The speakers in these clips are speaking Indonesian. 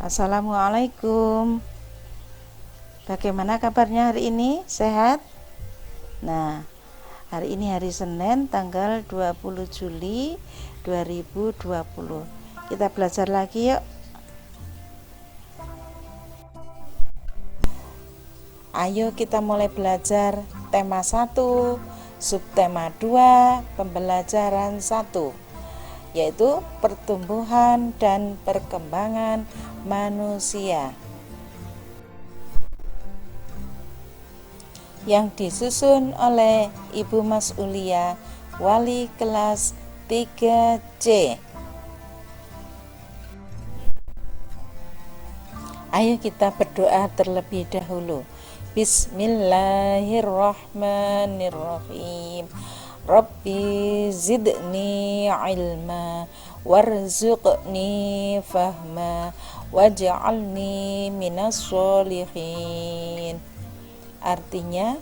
Assalamualaikum. Bagaimana kabarnya hari ini? Sehat? Nah, hari ini hari Senin tanggal 20 Juli 2020. Kita belajar lagi yuk. Ayo kita mulai belajar tema 1, subtema 2, pembelajaran 1, yaitu pertumbuhan dan perkembangan manusia, yang disusun oleh Ibu Mas Ulia, wali kelas 3C. Ayo kita berdoa terlebih dahulu. Bismillahirrahmanirrahim. Rabbi zidni ilma warzuqni fahma waj'alni minas sholihin. Artinya,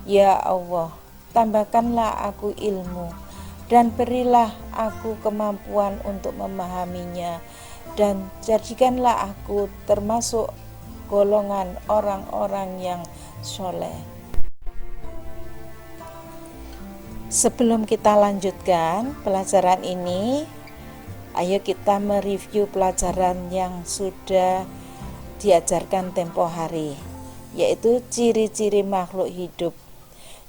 ya Allah, tambahkanlah aku ilmu dan berilah aku kemampuan untuk memahaminya, dan jadikanlah aku termasuk golongan orang-orang yang soleh. Sebelum kita lanjutkan pelajaran ini, ayo kita mereview pelajaran yang sudah diajarkan tempo hari, yaitu ciri-ciri makhluk hidup.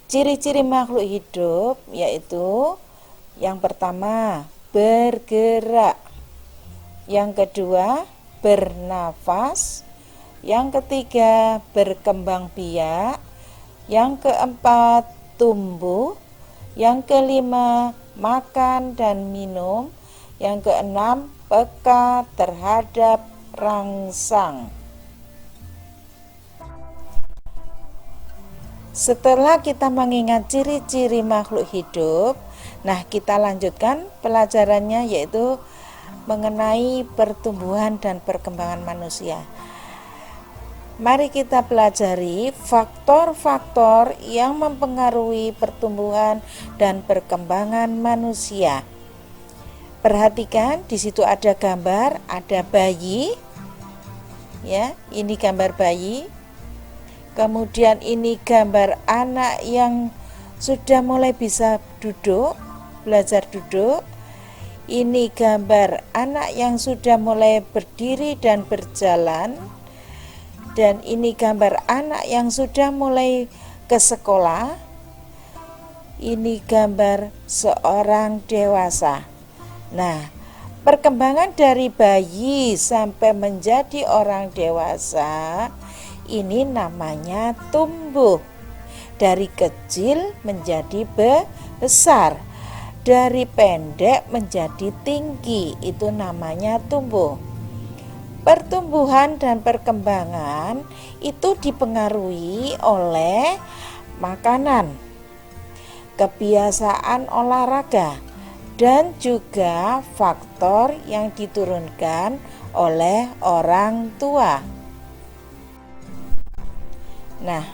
Ciri-ciri makhluk hidup yaitu yang pertama, bergerak. Yang kedua, bernafas. Yang ketiga, berkembang biak. Yang keempat, tumbuh. Yang kelima, makan dan minum. Yang keenam, peka terhadap rangsang. Setelah kita mengingat ciri-ciri makhluk hidup, nah kita lanjutkan pelajarannya, yaitu mengenai pertumbuhan dan perkembangan manusia. Mari kita pelajari faktor-faktor yang mempengaruhi pertumbuhan dan perkembangan manusia. Perhatikan, di situ ada gambar, ada bayi. Ya, ini gambar bayi. Kemudian ini gambar anak yang sudah mulai bisa duduk, belajar duduk. Ini gambar anak yang sudah mulai berdiri dan berjalan. Dan ini gambar anak yang sudah mulai ke sekolah. Ini gambar seorang dewasa. Nah, perkembangan dari bayi sampai menjadi orang dewasa, ini namanya tumbuh. Dari kecil menjadi besar. Dari pendek menjadi tinggi, itu namanya tumbuh. Pertumbuhan dan perkembangan itu dipengaruhi oleh makanan, kebiasaan olahraga, dan juga faktor yang diturunkan oleh orang tua. Nah,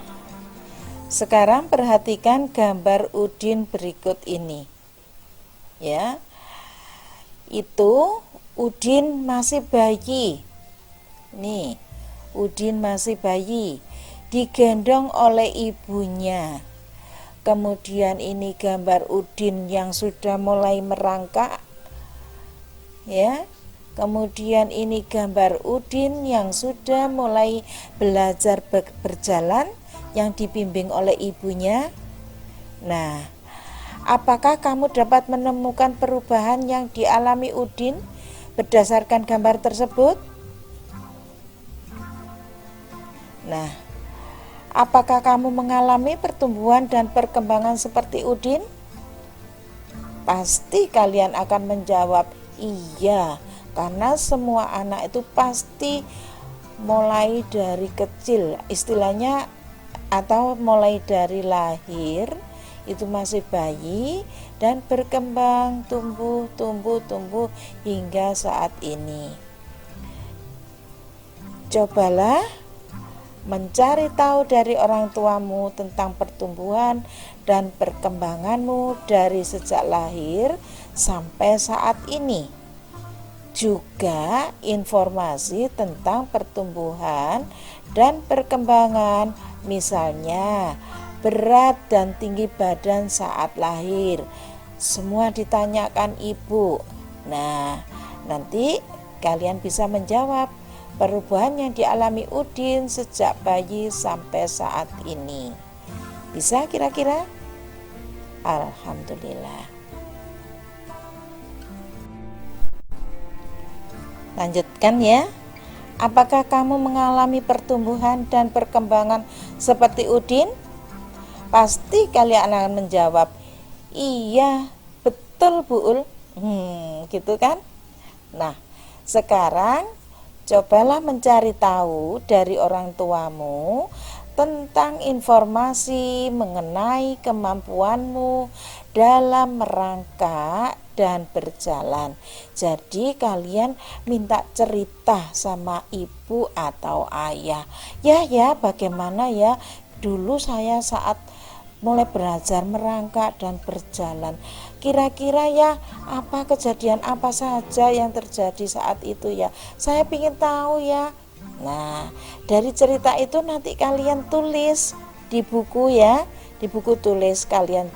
sekarang perhatikan gambar Udin berikut ini. Ya, itu Udin masih bayi. Nih, Udin masih bayi, digendong oleh ibunya. Kemudian ini gambar Udin yang sudah mulai merangkak. Ya. Kemudian ini gambar Udin yang sudah mulai belajar berjalan, yang dibimbing oleh ibunya. Nah, apakah kamu dapat menemukan perubahan yang dialami Udin berdasarkan gambar tersebut? Nah, apakah kamu mengalami pertumbuhan dan perkembangan seperti Udin? Pasti kalian akan menjawab iya, karena semua anak itu pasti mulai dari kecil, istilahnya, atau mulai dari lahir itu masih bayi dan berkembang, tumbuh hingga saat ini. Cobalah mencari tahu dari orang tuamu tentang pertumbuhan dan perkembanganmu dari sejak lahir sampai saat ini. juga informasi tentang pertumbuhan dan perkembangan, misalnya berat dan tinggi badan saat lahir. Semua ditanyakan ibu. Nah, nanti kalian bisa menjawab perubahan yang dialami Udin sejak bayi sampai saat ini. Bisa kira-kira? Alhamdulillah. Lanjutkan ya. Apakah kamu mengalami pertumbuhan dan perkembangan seperti Udin? Pasti kalian akan menjawab, iya, betul Bu Ul. Gitu kan? Nah, sekarang cobalah mencari tahu dari orang tuamu tentang informasi mengenai kemampuanmu dalam merangkak dan berjalan. Jadi kalian minta cerita sama ibu atau ayah. Ya, bagaimana ya dulu saya saat mulai belajar merangkak dan berjalan. Kira-kira ya apa kejadian apa saja yang terjadi saat itu ya. Saya ingin tahu ya. Nah, dari cerita itu nanti kalian tulis di buku ya. Di buku tulis kalian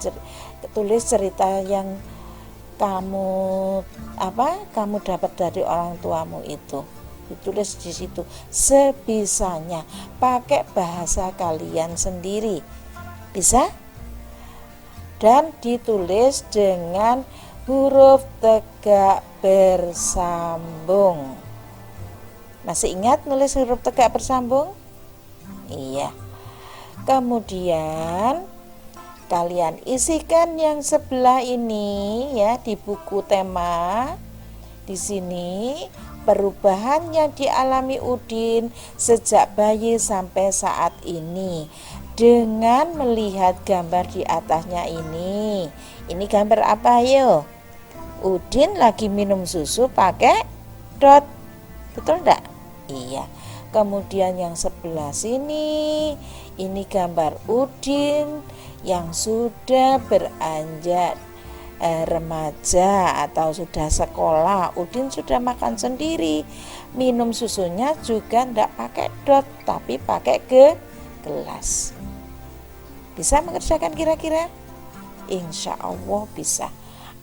tulis cerita yang kamu dapat dari orang tuamu itu. Ditulis di situ sebisanya, pakai bahasa kalian sendiri. Bisa? Dan ditulis dengan huruf tegak bersambung. Masih ingat nulis huruf tegak bersambung? Iya. Kemudian kalian isikan yang sebelah ini ya di buku tema. Di sini perubahan yang dialami Udin sejak bayi sampai saat ini dengan melihat gambar di atasnya ini. Ini gambar apa yo? Udin lagi minum susu pakai dot. Betul enggak? Iya. Kemudian yang sebelah sini ini gambar Udin yang sudah beranjak remaja atau sudah sekolah. Udin sudah makan sendiri, minum susunya juga tidak pakai dot tapi pakai gelas. Bisa mengerjakan kira-kira? Insya Allah bisa.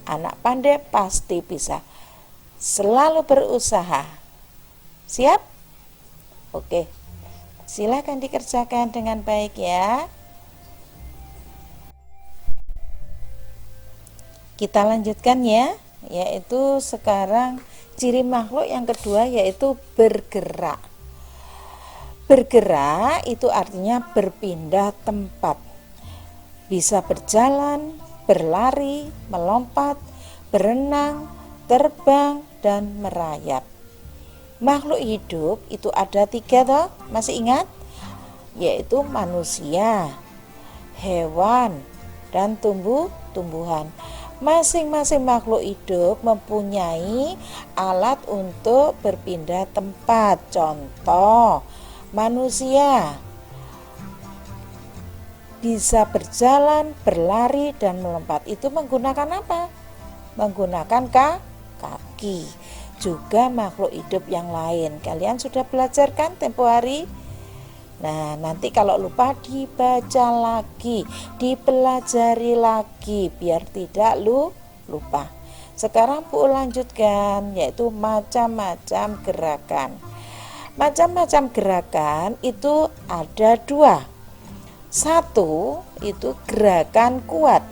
Anak pandai pasti bisa. Selalu berusaha. Siap? Oke, silakan dikerjakan dengan baik ya. Kita lanjutkan ya, yaitu sekarang ciri makhluk yang kedua yaitu bergerak. Bergerak itu artinya berpindah tempat. Bisa berjalan, berlari, melompat, berenang, terbang, dan merayap. Makhluk hidup itu ada 3 toh, masih ingat? Yaitu manusia, hewan, dan tumbuhan. Masing-masing makhluk hidup mempunyai alat untuk berpindah tempat. Contoh, manusia bisa berjalan, berlari, dan melompat. Itu menggunakan apa? Menggunakan kaki. Juga makhluk hidup yang lain. Kalian sudah belajar kan tempo hari? Nah, nanti kalau lupa dibaca lagi, dipelajari lagi biar tidak lupa. Sekarang Bu lanjutkan, yaitu macam-macam gerakan. Macam-macam gerakan itu ada 2. 1 itu gerakan kuat.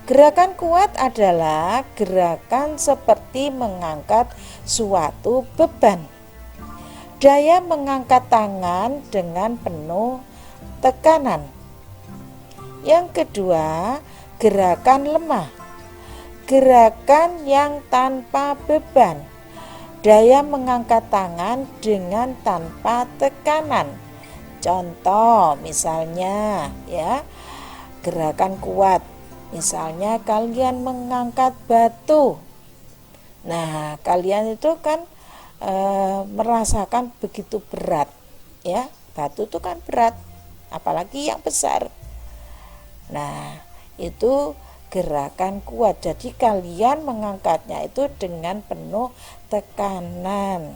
Gerakan kuat adalah gerakan seperti mengangkat suatu beban. Daya mengangkat tangan dengan penuh tekanan. Yang kedua, gerakan lemah. Gerakan yang tanpa beban. Daya mengangkat tangan dengan tanpa tekanan. Contoh misalnya ya, gerakan kuat. Misalnya kalian mengangkat batu. Nah, kalian itu kan merasakan begitu berat ya, batu itu kan berat apalagi yang besar. Nah, itu gerakan kuat. Jadi kalian mengangkatnya itu dengan penuh tekanan.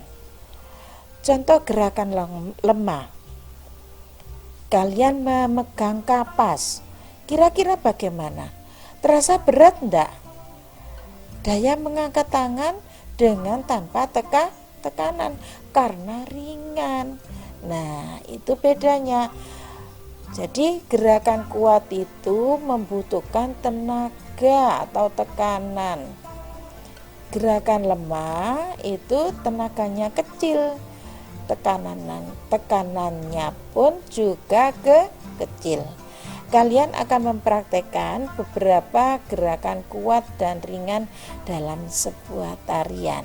Contoh gerakan lemah. Kalian memegang kapas. Kira-kira bagaimana? Terasa berat enggak? Daya mengangkat tangan dengan tanpa tekanan karena ringan. Nah, itu bedanya. Jadi gerakan kuat itu membutuhkan tenaga atau tekanan. Gerakan lemah itu tenaganya kecil, tekanannya pun juga kecil. Kalian akan mempraktekkan beberapa gerakan kuat dan ringan dalam sebuah tarian.